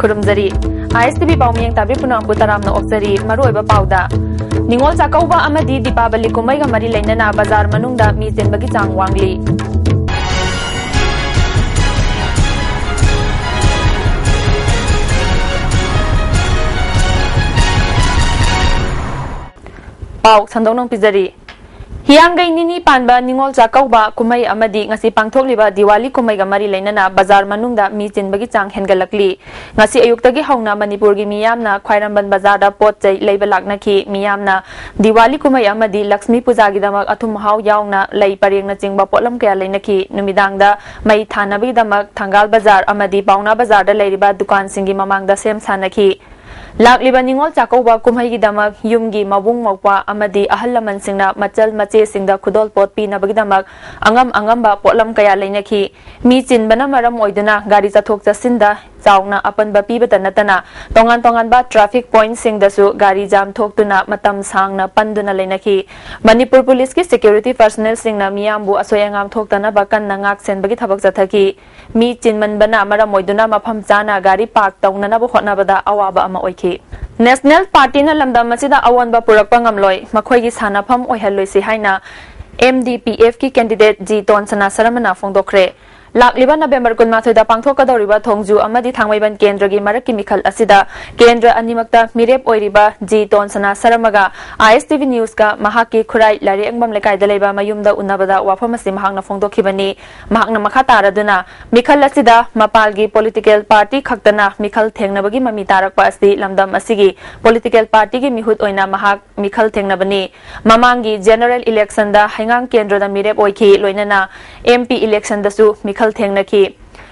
खुरुमजरी ISTV पाउमियंग ताबी पुनांगबु तरामना ओक्सरी मरुओइबा पाउदा निंगोल चाकौबा अमदी दीपावली कुमैगा मरी लैनना बाजार मनुंगदा मी चेनबगी चांग वांगली पाउ संदौनों पिजरी हियांगई निनी पानबा निंगोल चाकौबा कुमै अमदी ngasi पांगथोकलिबा दिवाली कुमैगा मरी लैनना बाजार मनुंगदा मी चिनबगी चांग हेनगलकली ngasi अयुक्तगी हौना मणिपुरगी मियामना ख्वाइरंबन बाजारदा पोतचै लैबा लाकनखि मियामना दिवाली कुमै अमदी लक्ष्मी पूजागिदमक अथुम हाउ यावना लै परेंगना चिंगबा पोलम कया लैनखि नुमिदांगदा मै थानबगिदमक थंगाल बाजार अमदी पाउना बाजारदा लैरिबा दुकान सिंगी ममांगदा सेम सानखि लाकलिबा निंगोल चाकौबा कुमैगिदमक युमगी मबुंग मौपा अमदी अहल लमन सिंगना मचल मचे सिंगदा खुदोल पोत पीनबगिदमक अंगम अंगमबा पोलम कया लैनखि मी चिनबना मरम ओइदुना गाड़ी चथोक चसिंदा चाउना अपनबा पीबता नतना तोंगान तोंगानबा ट्रैफिक पॉइंट सिंगदसु गाड़ी जाम थोकतुना मतम सांगना पंदुना लैनखि मणिपुर पुलिस की सिक्योरिटी पर्सनल सिंगना मियामबु असोय अंगाम थोकतनबा कन्ना ngak senbagi thabak chathaki mi chinmanbana maram oiduna mafam chana gari park taunanaba hotnabada awaba ama oikhi National Party na lamdam masida awanba purakpa ngamloi makhoigi sanafam oihalloisi haina MDPF की candidate जी तोनसना सरमना फोंदोखरे लाकलिबा नवेम्बर 19 पांगथोकदौरिबा थोंजु अमदी थांगमैबन केंद्र की मरक की मिखल असिदा केंद्र अनिमक्ता मिरेप ओइरिबा जी तोनसना सरमगा ISTV news का महाकी खुराई लारेंगबम लेकाइदा लेबा मयुमदा उन्नबदा वाफम असि महांगना फोंदोखिबनी महांगना मखा तारदुना मिखल असिदा मपालगी political party खक्तना मिखल थेंगनबगी mummy तारकपा असि लमदम असिगी पॉलिटिकल पार्टी की मिहुत ओइना महाक मिखल थेंगनबनी ममांगी जनरल इलेक्शन दा हैंगांग केंद्र दा मिरेप ओइखि लोइनना MP इलेक्शन दसु मिखल थेंगनखि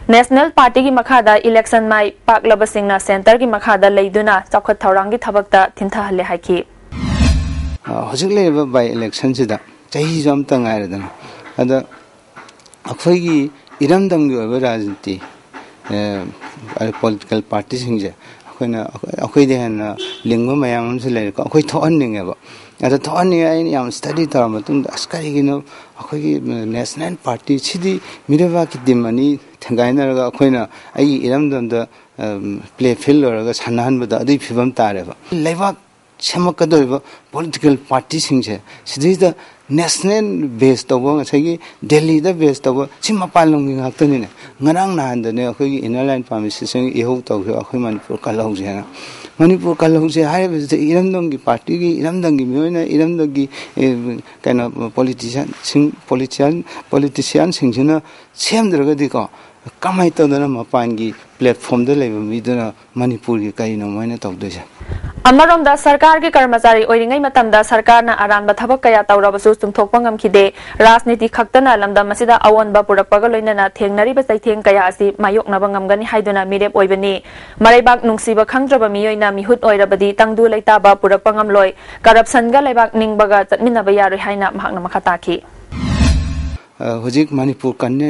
नेशनल पार्टी की मखादा इलेक्शन माई पाकलबसिंगना सेंटर की मखादा लैदुना चौखत थौरांगी थबकता थिंथाहले हाइखि हजिक लेबा बाय इलेक्शन सिदा चाही जम तंगायरदना अदा अखोइगी इरमदमगी ओबा राजनीति पॉलिटिकल पार्टी सिंजे अखोइना अखोइदे हना लिंगबा मयाम से लेको अखोइ थोअननिंगेबा अदा थोअननि आइन याम स्टडी तरा मतुंग अस्कारिगिनो अखोइगी नेशनल पार्टी सिदी मिरेबा की दिमनी थंगाइनरगा अखोइना आई इरमदमदा प्ले फील्ड लरगा सानहनबदा अदि फिबम तारेबा लेबाक सेमकदोइबा पॉलिटिकल पार्टी सिंजे सिदिदा नेशनल बेस तौबा ngsaigi दिल्ली दा बेस तौबा सिमा पालंगी ngakतनिने ngarang nahandane अखोइगी इनर लाइन पामिसि सिंग इहो तौखि अखोइ मणिपुर कलौजेना मणिपुर कलौजे हाइबसे इरमदंगी पार्टी की इरमदंगी मियोइना इरमदंगी कैना पॉलिटिशियन सिंजना सेमद्रगदिको कमाइ तौदना मपानगी प्लेटफॉर्म दा लेबा मिदना मणिपुर की कइनो मोइना तौदोसे अमरोमदा सरकार के कर्मचारी ओइरिंगै मतमदा सरकारना आरानबा थबक कया तौरबसु चुंथोकपा ngamkhide राजनीति खक्तना लमदम मसिदा अवनबा पुरकपगा लोइनना थेंगनरिबा चैथेंग कया असि मायोकनबा ngamgani haiduna mirep oibani maraibak nungsiba khangdraba miyoina mihut oirabadi tangdu leitaba purakpa ngamloi corruption ga leibak ningbaga chatminaba yaroi haina mahakna makhataki हजिक Manipur कन्ने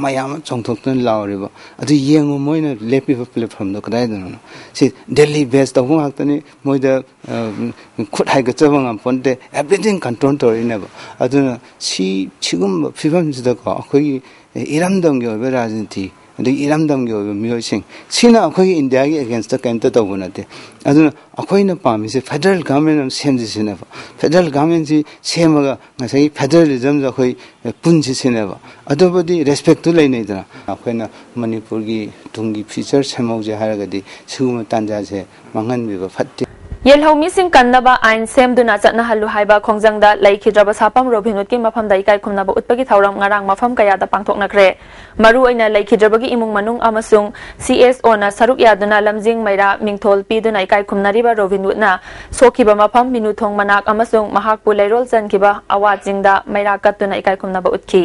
मयाम चौंथोक्तन लावरिबा अदु येंगो मोइना लेपिबा प्लेटफॉर्म दो कदाइदनो सि दिल्ली बेस तौ हाक्तनि मोइदा खुद हाइगचबा ngамponte एवरीथिंग कंट्रोल तोरिनेबा अदुना सिगुम फिबम जिदको अखोइ इरामदंगे ओबे राजनीति अदु इरामदंगे ओबे मियोसिंग सिना अखोइ इंडिया की अगेंस्ट द कैंट तौबनते अदुना अखोइना पामिसे फेडरल गवर्नमेंट सेमजिसिनेबा फेडरल गवर्नमेंट जी सेमगा ngसाइ फेडरलिज्म जखोइ पुंजी सिनेबा अदोबदि रेस्पेक्ट तो लैनैदना अखोइना मणिपुर की तुंगी फीचर सेमौजे हारगदि सिगुम तांजासे मंगनबिबा फट्टे येलहौमी सिंग कन्नबा आइन सेमदुना चतना हल्लु हाइबा खोंजंगदा लैखिद्रबा सापम रोबिनुत की मफम दाइकाय खुमनाबा उत्पगी थौरम ngarang मफम कयादा पांगथोकनख्रे मरु ओइना लैखिद्रबगी इमुंग मनुंग अमसुंग CSO ना सरुक यादुना लमजिंग मैरा मिंगथोल पीदुना इकाय खुमनारिबा रोबिनुतना सोखिबा मफम मिनुथोंग मनाक अमसुंग महाकपु लैरोल चनखिबा अवाजिंगदा मैरा कत्तुना इकाय खुमनाबा उत्खि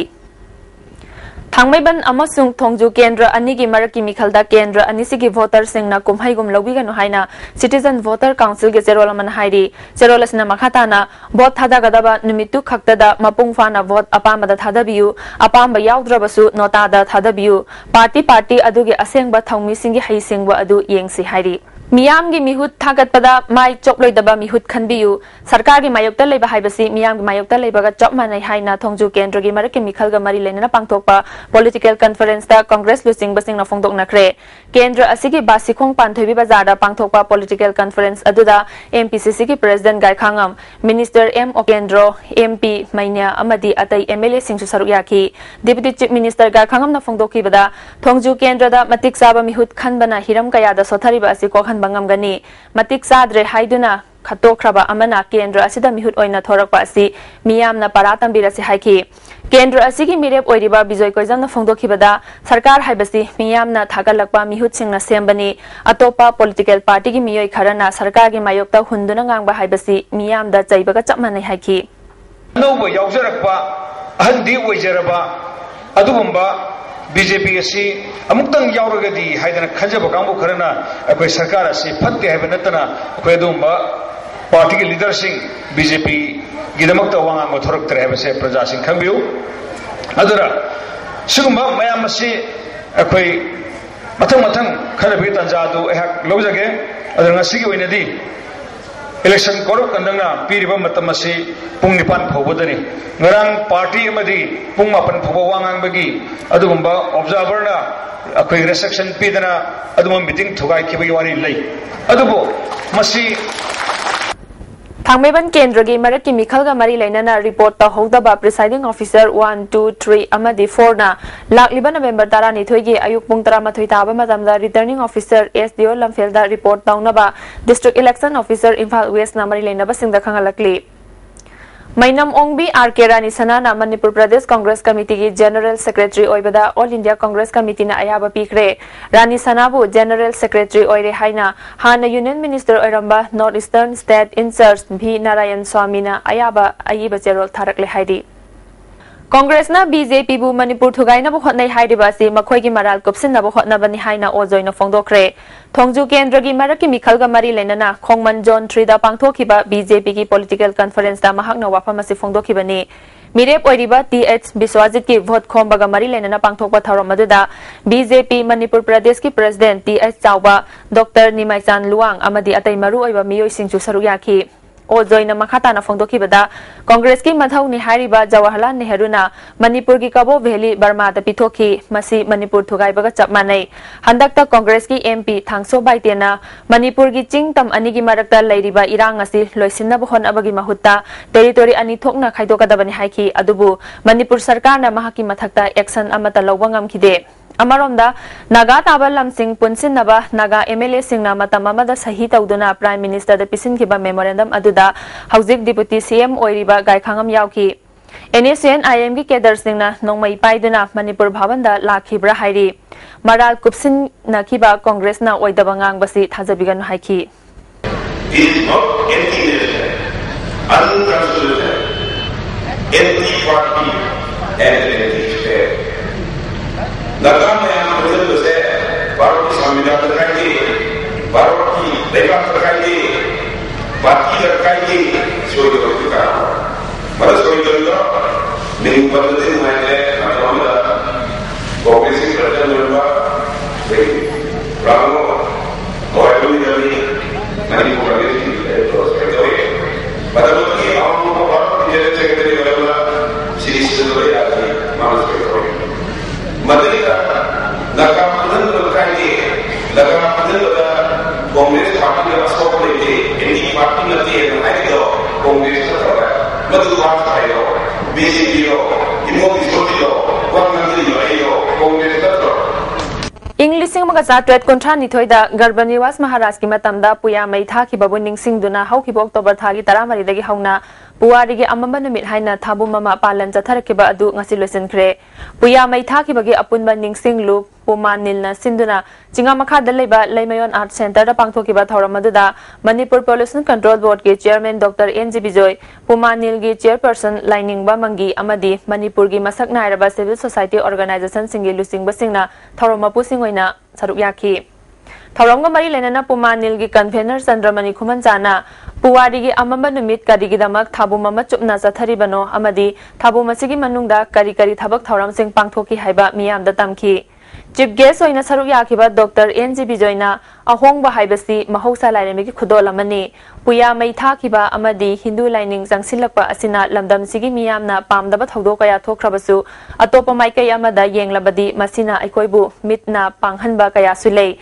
थांगमैबन अमसुंग थोंजु केंद्र अनि की मरक की मिखलदा केंद्र अनिसि की वोटर सिंगना कुमहाइगुम लौबिगनु हाइना सिटीजन वोटर काउंसिल के चेरोलमन हाइरी चेरोलसना मखाताना वोट थादागदबा नुमितु खक्तदा मपुंग फाना वोट अपामदा थादबियु अपामबा याउद्रबसु नोटादा थादबियु पार्टी अदुगे असेंगबा थौमी सिंगी हाइसिंगबा अदु येंगसि हाइरी मियाम की मिहुत थागतपदा माई चोकलोइदबा मिहुत खनबियु सरकार की मायोक्ता लेबा हाइबसी मियाम की मायोक्ता लेबागा चप मानै हाइना थोंजु केंद्र की मरक मिखलगा मरी लेना पांगथोकपा पॉलिटिकल कॉन्फ्रेंस दा कांग्रेस लुसिंग बसिंग फोंदोकनख्रे केंद्र असिगी बासिखोंग पांथोबी बाजार पांगथोकपा पॉलिटिकल कॉन्फ्रेंस अदुदा एमपीसीसी की प्रेसिडेंट गायखांगम मिनिस्टर एम ओकेंद्रो एमपी मैन्या अमदी अतई एमएलए सिंगसु सरुक याखी डिप्टी चीफ मिनिस्टर गायखांगम ना फोंदोकीबदा थोंजु केंद्र दा मतिक साबा मिहुत खनबना हिरम कयादा सोथरिबा असि कोखन बंगमगनी मतिक साद्रे हाइदुना खतोख्रबा अमना केंद्र असिदा मिहुत ओइना थोरकपा असि मियामना पारा तंबिरसि हाइखी केंद्र असिगी मिरेप ओइरिबा बिजय कोइजमना फोंदोखिबदा सरकार हाइबसि मियामना थागलकपा मिहुत सिंगना सेमबनी अतोपा पॉलिटिकल पार्टी की मियोय खरना सरकार की मायोक्ता हुंदुना गांगबा हाइबसि मियामदा चैबगा चपमानै हाइखी नौबा यावजरकपा अहंदी ओइजरबा अदुगुंबा बीजेपी असी अमुक्तंग यावरगदी हाइदना खंजब कांगबु खरना अखोय सरकार असी फत्ते हाइब नतना अखोय दुंबा पार्टी के लीडर सिंह बीजेपी गिदमक्ता वांगांग थोरक्तरे हाइबसे प्रजा सिंह खंबियु अदुरा सुगुंबा मयाम असी अखोय मथंग मथंग खरबि तंजादु एहक लौजगे अदुरा ngasiगी ओइनदी इलेक्शन कोरप कंदंगना पीरिबा मतम असी पुंग निपान फौबदनी ngarang party amadi pung mapan phoba wangang bagi adugumba observer na akoi reception pidana aduma meeting thugai khibagi wari lei adubo masi थांगमेबन केंद्र की मरक की मिखलगा मरी लेना रिपोर्ट तहौदबा प्रिसाइडिंग ऑफिसर 1 2 3 अमदी 4 ना लाखलिबा नवेंबर 12 की अयुक पुंग 13 ताबा मतमदा रिटर्निंग ऑफिसर एसडीओ लमफेलदा रिपोर्ट तौनबा district election officer Imphal west ना मरी लेना बसिंग खंगलकली मैनम ओंगबी आरके रानी सनाना मणिपुर प्रदेश कांग्रेस कमिटी की जनरल सेक्रेटरी ओइबदा ऑल इंडिया कांग्रेस कमिटी ना अयाबा पीखरे रानी सनाबु जनरल सेक्रेटरी ओइरे हाइना हाना यूनियन मिनिस्टर ओइरंबा नॉर्थ ईस्टर्न स्टेट इंचार्ज भी नारायण स्वामी ना अयाबा अयिबा चेरोल थारकले हाइदी कांग्रेस ना बीजेपी बु मणिपुर थुगाइनबु होतनै हाइदिबासी मखोइगी मराल कुपसिनबु होतनबनि हाइना ओजोइना फोंदोखरे थोंजु केंद्र की मरक की मिखलगा मरी लेना खोंगमन जोन 3 दा पांगथोखिबा बीजेपी की पॉलिटिकल कॉन्फ्रेंस दा महाकना वाफम असी फोंदोखिबनी मिरेप ओइरिबा टीएच बिस्वाजित की वोट खोंबगा मरी लेना पांगथोकबा थौरम मदुदा बीजेपी मणिपुर प्रदेश की president TH Chaoba doctor निमाइचान Luwang अमदी अतै मरु ओइबा मियोय सिंचु सरुक याखी ओजोइना मखाताना फोंदोखिबदा कांग्रेस की मथौनी हारिबा जवाहरलाल नेहरू मणिपुर की कबो वैली बर्मा पिथोखी मसी मणिपुर थुगाइबगा चपमानै हंदकता कांग्रेस की एमपी थांगसो बाइतेना मणिपुर की चिंग तम अनि की मरकता लैरिबा इरांग असी लोइसिनब होनबगी महुत्ता टेरिटोरी अनि थोकना खाइदोकदबनि हाइखी अदुबु मणिपुर सरकार ना महाकी मथक्ता एक्शन अमता लौबा ngamkhide अमरोमदा नागा ताबा लमसिंग पुनसिनबा नागा एमएलए सिंगना मतम अमदा सही तौदुना प्राइम मिनिस्टर द पिसिनखिबा मेमोरेंडम अदुदा हौजिक डिप्टी सीएम ओइरिबा गायखांगम यावकी एनएसएन आईएम की केडर सिंगना नोंमई पाइदुना मणिपुर भवनदा लाखिब्रा हाइरी मराल कुपसिन नखिबा कांग्रेस ना ओइदबा ngangbasi थाजबिगन हाइखी Negara yang betul-betul baru di sambil terkait, baru di lepas terkait, parti terkait, sudah juga. Pada sudah juga, minggu pertama mana macam mana, koalisi kerajaan berubah, Ramo, orang ini nanti bukan ini terus kerja. Pada waktu ini awam baru di jalan sekretari berubah, siri sesuatu yang malas kerja. Madalika nakamudan berkait nakamudan pada Kongres parti yang asal dari ini parti nanti yang ada itu Kongres terkait madalika saya BJP lo ini mau disebut lo orang nanti lo Kongres terkait English trade कुंठा निथोइदा गर्भनिवास महाराज की मतमदा पुया मई थाखी बबु निंगसिंगदुना हौखिब October थागी 13 हौना पुवारिगी अमम नुमित हाइना थाबु mama पालन चथरखिबा अदु ngasi लोइसनख्रे पुया मई थाखिबगी अपुनबा निंगसिंगलु पुमानिलना सिंदुना चिंगा मखादा लेबा लेमयोन आर्ट सेंटर दा पांगथोखिबा थौरम मदुदा मणिपुर पोल्यूशन कंट्रोल बोर्ड के चेयरमैन डॉक्टर एनजी बिजोय पुमानिल की चेयरपर्सन लाइनिंगबा मंगी अमदी मणिपुर की मसक नायरबा सिविल सोसाइटी ऑर्गेनाइजेशन सिंगी लुसिंगबा सिंगना थौरम मपुसिंग ओइना सरुक याखी थौरंग मरी लेना पुमानिल की कन्वेनर चंद्रमणि खुमनचाना पुवारी की अमम नुमित करिगिदमक थाबुम अमा चुपना चथरिबनो अमदी थाबुम असिगी मनुंगदा करी करी थबक थौरम सिंग पांगथोकी हाइबा मियामदा तमखी Chief guest oina saruk yakiba Dr. N.G. Bijoyna ahongba haibasi mahausa lairemigi khudol amani puya mai thakiba amadi Hindu laining jangsilakpa asina lamdam sigi miyamna pamdaba thodok kaya thokrabasu atopa maikai amada yenglabadi masina aikoibu mitna panghanba kaya sulei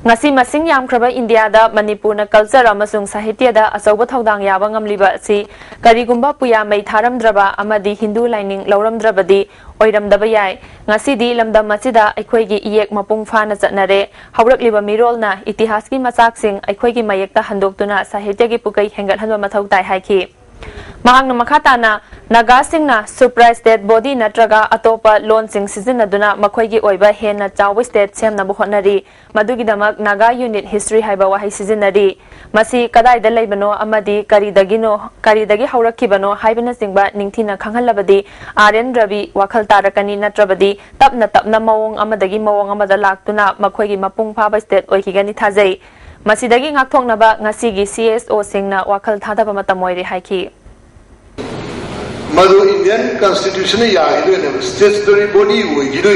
ngasi masing yamkraba India da Manipur na culture amasung sahitya da asauba thodang yaba ngamliba si karigumba puya mai tharamdraba amadi Hindu laining lauramdrabadi oiramdaba yai ngasi di lamdam masida aikoigi iyek mapung phana chatnare haurakliba mirolna itihas ki machaksing aikoigi mayekta handoktuna sahitya gi pukai hengat hanwa mathau tai haiki mahangna makhatana naga singna surprise state body natraga atopa loan sing season aduna makhoigi oiba hena chawi state semna bu honari madugi damak naga unit history haiba wahai seasonari masi kadai da leibano amadi karidagi haurakibano haibana singba ningthina khanghalabadi Aryan Ravi wakhal tarakani natrabadi tapna mawong amadagi mawong amada laktuna makhoigi mapung phaba state oikigani thajai masidagi ngakthoknaba ngasigi CSO singna wakhal thadaba matamoiri haiki Madu Indian Constitution ya hidu statutory body hidu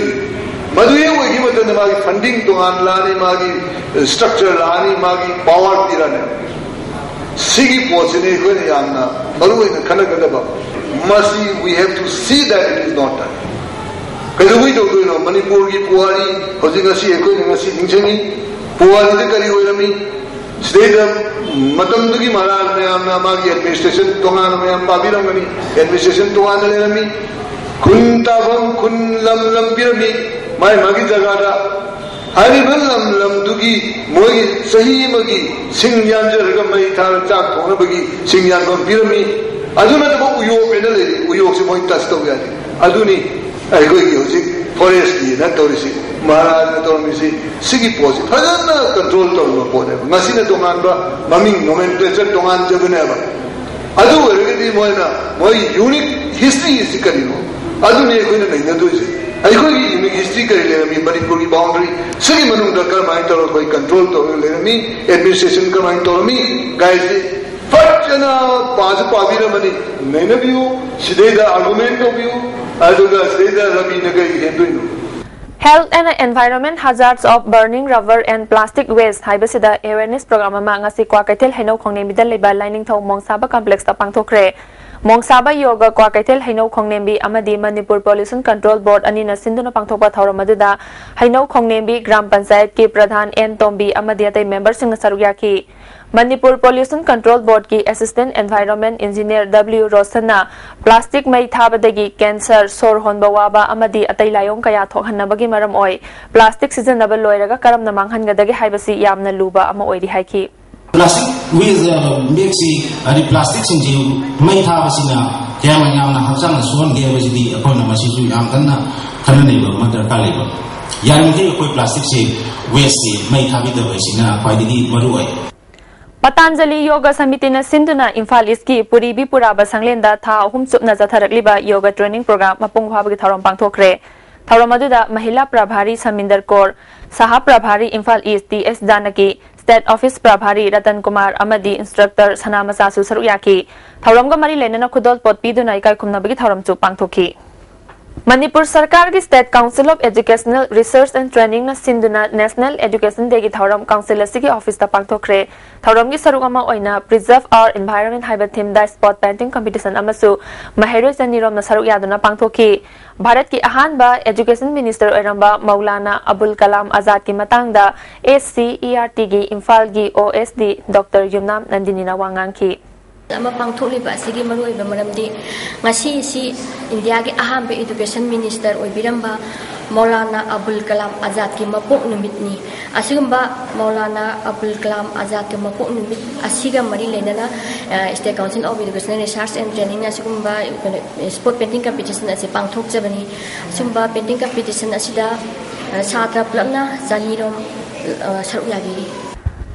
madu ye hogi matana magi funding dongan lani magi structure lani magi power tirane sigi posine ko ne yanna maru ina khana kadaba masi we have to see that it is not done kadu we do no Manipur gi puari hoji ngasi ko ngasi ningcheni puari de kari hoirami state matamdugi maharaj mayamna magi administration tongan mayam pabiramani administration tongan lerami kuntabam kunlam lam pirami mai magi jagada haribal lam dugi moi sahi magi singyan jarga mai thar chak thona bagi singyan bam pirami aduna to uyo penale uyo se moi tas to gadi aduni ai go gi forest gi na torisi maharaj na torisi sigi posi phajana control to no pone masina tongan ba maming nomenclature tongan jabne ba adu ergedi moi unique history is karino adu ne ko ne na do je ai ko gi unique history kare le mi Manipur ki boundary sigi manung da kar mai to ko control to le mi administration kar mai to mi guys phajana paz pavira mani ne view sideda argument of view aduga sideda rabi ne ga hendu Health and Environment Hazards of Burning Rubber and Plastic Waste haibasida awareness program ama ngasi kwa kaithel hainau khongnemi da leba lining thau mongsaba complex ta pangthokre mongsaba yoga kwa kaithel hainau khongnembi amadi Manipur Pollution Control Board anina sinduna pangthokpa thauram aduda hainau khongnembi gram panchayat ki pradhan N Tombi amadi atai member sing sarugya ki Manipur Pollution Control Board ki Assistant Environment Engineer W Rosana plastic mai thabadagi cancer sor honba waba amadi atai layong kaya thokhanabagi maram oi plastic season naba loiraga karamna manghangadagi haibasi yamna luba ama oiri haiki plastic with mixi ari plastic sinji mai thabasina kyama yamna hapsang suan ge bajidi apona masisu yam kanna kanane ba madar kaleba yange koi plastic se waste mai thabi da basina kwaidigi maru oi Patanjali Yoga Samitina Sinduna Imphal East Puri Bipuraba Sanglenda Tha Ahum Chupna Zatharakliba Yoga Training Program Mapung Phabagi Tharom Pangthokre Tharom aduda Mahila Prabhari Saminder Kaur Saha Prabhari Imphal East TS Janaki State Office Prabhari Ratan Kumar Amadi Instructor Sanama Sasu Saruyaki Tharom ga mari lenana khudol pot piduna ikai khumnabagi Tharom chu pangthokhi Manipur Sarkar ki State Council of Educational Research and Training na sinduna National Education Day ki Tharam Council asigi office ta pangthokre Tharam gi sarugama oina Preserve Our Environment haiba theme da spot painting competition amasu Maheroi Janirom na sarug yaduna pangthokhi Bharat ki ahanba Education Minister oiramba Maulana Abul Kalam Azad ki matangda SCERT gi Imphal gi OSD Dr. Yumnam Nandini na wangangki ama pangtholiba asigi maroi ba maramdi ngasi si India ki ahambe education minister oibiramba Maulana Abul Kalam Azad ki mapok numitni asigamba Maulana Abul Kalam Azad ki mapok numit asiga mari lenana State Council of Education Research and Training asigamba sport painting competition asi pangthok jabani sumba painting competition asida satra plana janirom saruyagi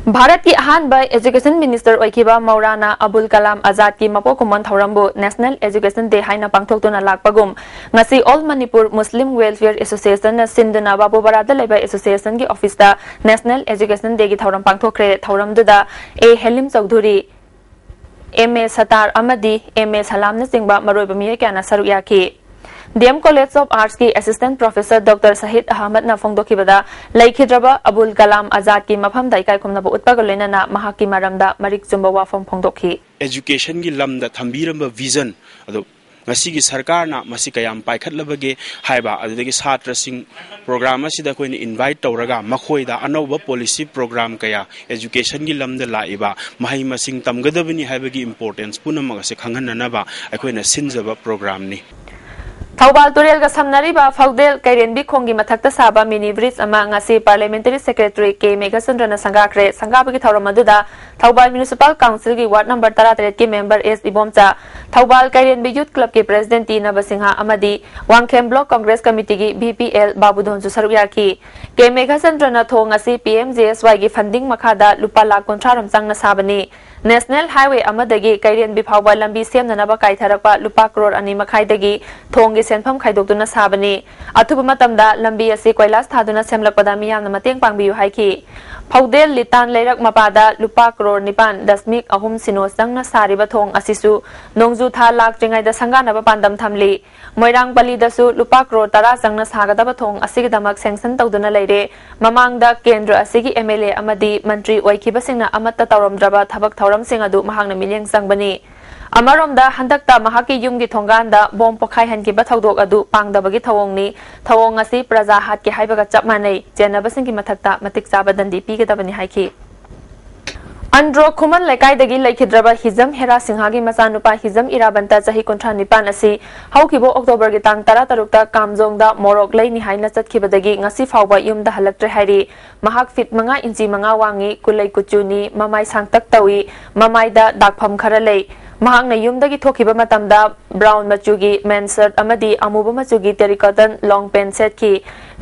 Bharat ki ahanba Education Minister oikiba Maulana Abul Kalam Azad ki mapokuman thaurambu National Education Day haina pangthoktuna lakpagum ngasi All Manipur Muslim Welfare Association na sinduna babu barada leba association ki office ta National Education Day ki thauram pangthokre thauram duda A Helim Chaudhuri MA Satar amadi MA Salam na singba maroiba mi kana saruyaki DM College of Arts की Assistant Professor Dr. Sahid Ahmad na फोंदोखिबदा लेखिद्रबा Abul Kalam Azad की मफम दाइकाई खुमनबो उत्पाग लेना महाकी मारमदा Marik चुंबा वाफम फोंदोखि education की lambda थंबीरम vision अदो ngasi sarkar na masi kayam paikhat labage haiba adagi satra sing program asida koini invite tawraga makhoi da anoba policy program kaya education gi lamda laiba mahai masing tamgadabani haibagi importance punamaga se khanghanna ba akoina sinjaba program ni Thawbal Turel ga samnariba Faudel Kairenbi khongi mathakta saba mini bridge ama ngasi parliamentary secretary K Meghachandra sangakre sangabagi thawram aduda Thawbal municipal council gi ward number 38 ki member S Ibomcha Thawbal Kairenbi youth club ki president T Nabasingha amadi Wangkhem block congress committee gi BPL Babudon su saruk yarki K Meghachandra na thong ngasi PMJSY gi funding makhada lupa lakh kontraram changna sabani National Highway amadagi Kairenbi phawba lambi semnanaba kaitharakpa lupa crore ani makhaidagi thongi senpham khaidokduna sabani athuba matamda lambi asi koilas thaduna semlakpada miyamna mateng pangbiyu haiki Faudel litan leirak mapada lupa crore nipan dasmik ahum sino sangna sariba thong asisu nongju tha lak jingai da sanganaba pandam thamli moirang bali dasu lupa crore tara sangna sagadaba thong asigidamak sanction tawduna leire mamangda kendra asigi MLA amadi mantri oikiba singna amatta tawramdraba thabak thawram sing adu mahangna milyang sangbani Amaromda handakta mahaki yumgi thonganda bom pokhai hanki ba thawdok adu pangdabagi thawongni thawong asi praja hat ki haibaga chap manai jenabasing ki mathakta matik chaba dandi pigedabani haiki Andro Kuman Lekai dagi Laikhidraba Hizam Hera Singhagi Masanupa Hizam Irabanta Chahi Kontra Nipan asi Haukibo October gi tang tara tarukta Kamjongda Morok Lai ni haina chatkibadagi ngasi fawba yumda halaktre hairi mahak fit manga inchi manga wangi kulai kuchuni mamai sangtak tawi mamai da dakpham khara lei mahakna yumdagi thokiba matamda brown machugi men shirt amadi amuba machugi terracotta long pant set ki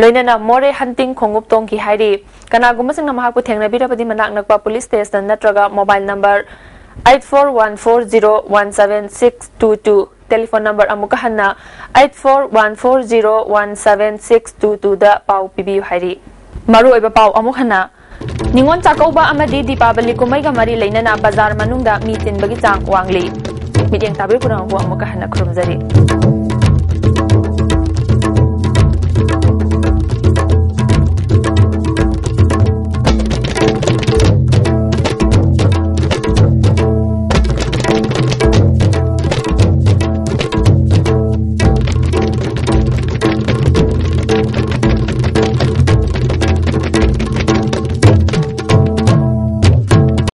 loinana more hunting khongup tong ki hairi kanagumba singna mahakpu thengnabirabadi manak nakpa police station natraga mobile number 8414017622 telephone number amuka hanna 8414017622 da pau pibiu hairi maru oiba pau amuk hanna Ningon Chakauba amadi Deepavali kumai ga mari leinana bazar manungda mi tinbagi chang wangli midiyang tabir purang bu amuka hana khurumjari